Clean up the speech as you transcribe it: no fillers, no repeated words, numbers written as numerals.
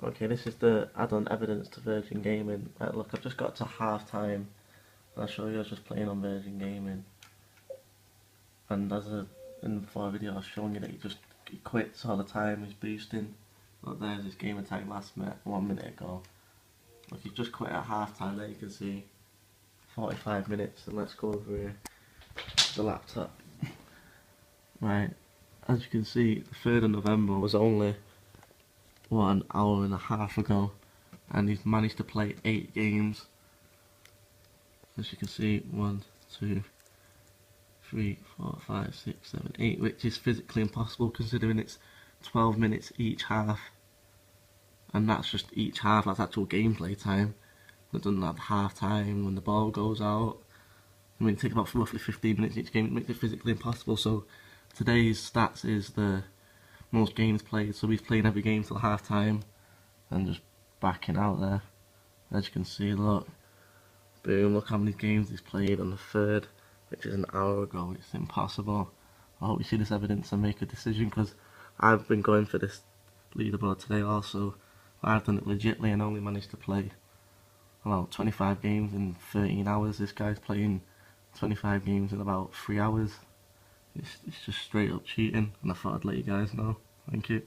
Okay, this is the add-on evidence to Virgin Gaming. Right, look, I've just got to half time. I'll show you I was just playing on Virgin Gaming. And in the before video I was showing you that he quits all the time, he's boosting. Look, there's his gamer tag last minute, 1 minute ago. Look, he's just quit at half time, there you can see 45 minutes. And let's go over here to the laptop. Right, as you can see, the 3rd of November was only 1 hour and a half ago, and he's managed to play 8 games. As you can see, 1, 2, 3, 4, 5, 6, 7, 8, which is physically impossible considering it's 12 minutes each half, and that's just each half, that's actual gameplay time. It doesn't have half time when the ball goes out. I mean, it takes about roughly 15 minutes each game, it makes it physically impossible. So today's stats is the most games played, so he's playing every game till half time and just backing out there. As you can see, look, boom, look how many games he's played on the 3rd, which is an hour ago. It's impossible. I hope you see this evidence and make a decision, because I've been going for this leaderboard today also. I've done it legitly and only managed to play about 25 games in 13 hours. This guy's playing 25 games in about 3 hours. It's just straight up cheating, and I thought I'd let you guys know. Thank you.